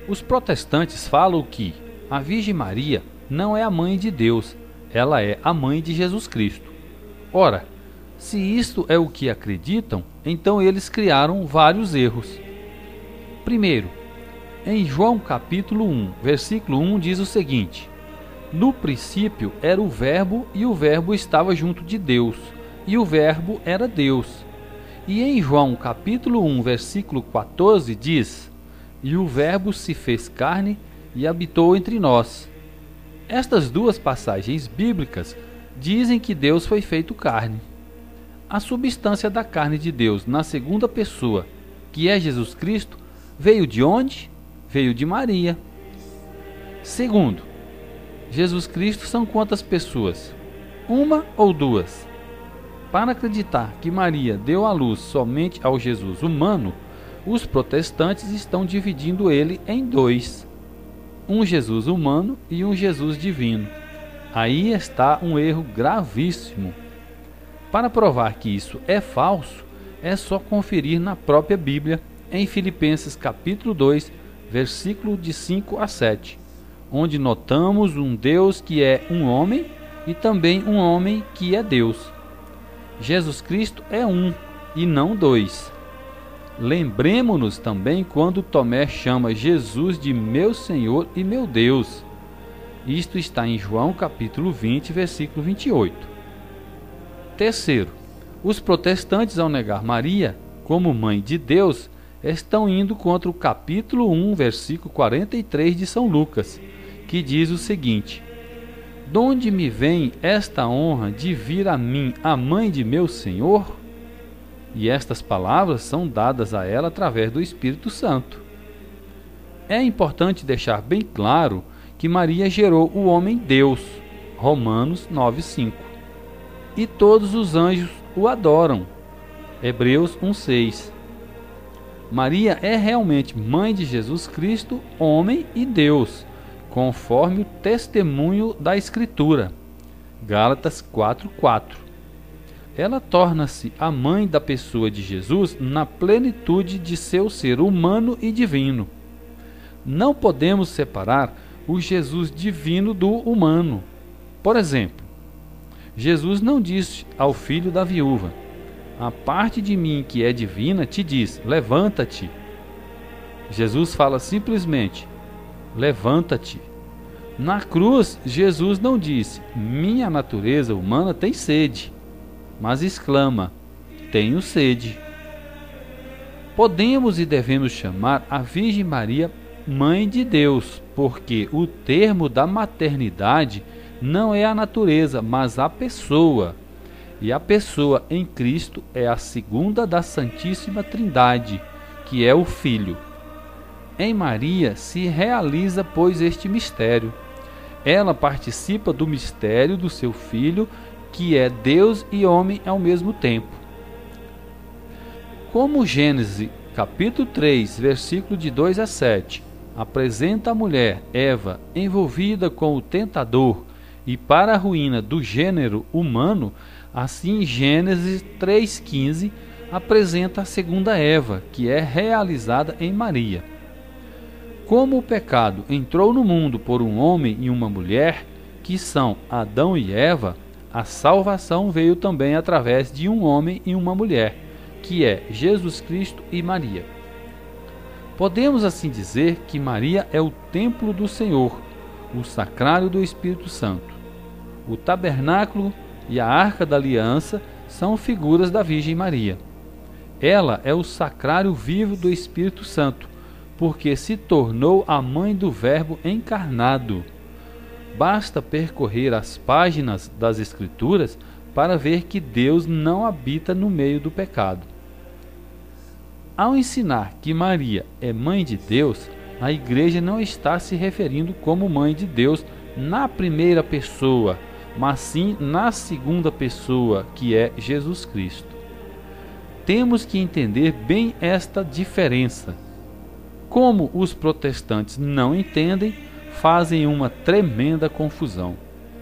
Os protestantes falam que a Virgem Maria não é a mãe de Deus, ela é a mãe de Jesus Cristo. Ora, se isto é o que acreditam, então eles criaram vários erros. Primeiro, em João capítulo 1, versículo 1 diz o seguinte: no princípio era o Verbo, e o Verbo estava junto de Deus, e o Verbo era Deus. E em João capítulo 1, versículo 14 diz: e o Verbo se fez carne e habitou entre nós. Estas duas passagens bíblicas dizem que Deus foi feito carne. A substância da carne de Deus na segunda pessoa, que é Jesus Cristo, veio de onde? Veio de Maria. Segundo, Jesus Cristo são quantas pessoas? Uma ou duas? Para acreditar que Maria deu à luz somente ao Jesus humano, os protestantes estão dividindo ele em dois: um Jesus humano e um Jesus divino. Aí está um erro gravíssimo. Para provar que isso é falso, é só conferir na própria Bíblia, em Filipenses capítulo 2, versículo de 5 a 7, onde notamos um Deus que é um homem e também um homem que é Deus. Jesus Cristo é um e não dois. Lembremos-nos também quando Tomé chama Jesus de meu Senhor e meu Deus. Isto está em João capítulo 20, versículo 28. Terceiro, os protestantes, ao negar Maria como mãe de Deus, estão indo contra o capítulo 1, versículo 43 de São Lucas, que diz o seguinte: donde me vem esta honra de vir a mim a mãe de meu Senhor? E estas palavras são dadas a ela através do Espírito Santo. É importante deixar bem claro que Maria gerou o homem Deus, Romanos 9:5, e todos os anjos o adoram, Hebreus 1:6. Maria é realmente mãe de Jesus Cristo, homem e Deus, conforme o testemunho da Escritura, Gálatas 4:4. Ela torna-se a mãe da pessoa de Jesus na plenitude de seu ser humano e divino. Não podemos separar o Jesus divino do humano. Por exemplo, Jesus não disse ao filho da viúva: a parte de mim que é divina te diz, levanta-te. Jesus fala simplesmente, levanta-te. Na cruz, Jesus não disse, minha natureza humana tem sede, mas exclama, tenho sede. Podemos e devemos chamar a Virgem Maria Mãe de Deus, porque o termo da maternidade não é a natureza, mas a pessoa. E a pessoa em Cristo é a segunda da Santíssima Trindade, que é o Filho. Em Maria se realiza, pois, este mistério. Ela participa do mistério do seu Filho, que é Deus e homem ao mesmo tempo. Como Gênesis capítulo 3, versículo de 2 a 7, apresenta a mulher, Eva, envolvida com o tentador e para a ruína do gênero humano, assim Gênesis 3,15 apresenta a segunda Eva, que é realizada em Maria. Como o pecado entrou no mundo por um homem e uma mulher, que são Adão e Eva, a salvação veio também através de um homem e uma mulher, que é Jesus Cristo e Maria. Podemos assim dizer que Maria é o templo do Senhor, o sacrário do Espírito Santo. O tabernáculo e a arca da aliança são figuras da Virgem Maria. Ela é o sacrário vivo do Espírito Santo, porque se tornou a mãe do Verbo encarnado. Basta percorrer as páginas das Escrituras para ver que Deus não habita no meio do pecado. Ao ensinar que Maria é mãe de Deus, a Igreja não está se referindo como mãe de Deus na primeira pessoa, mas sim na segunda pessoa, que é Jesus Cristo. Temos que entender bem esta diferença. Como os protestantes não entendem, fazem uma tremenda confusão.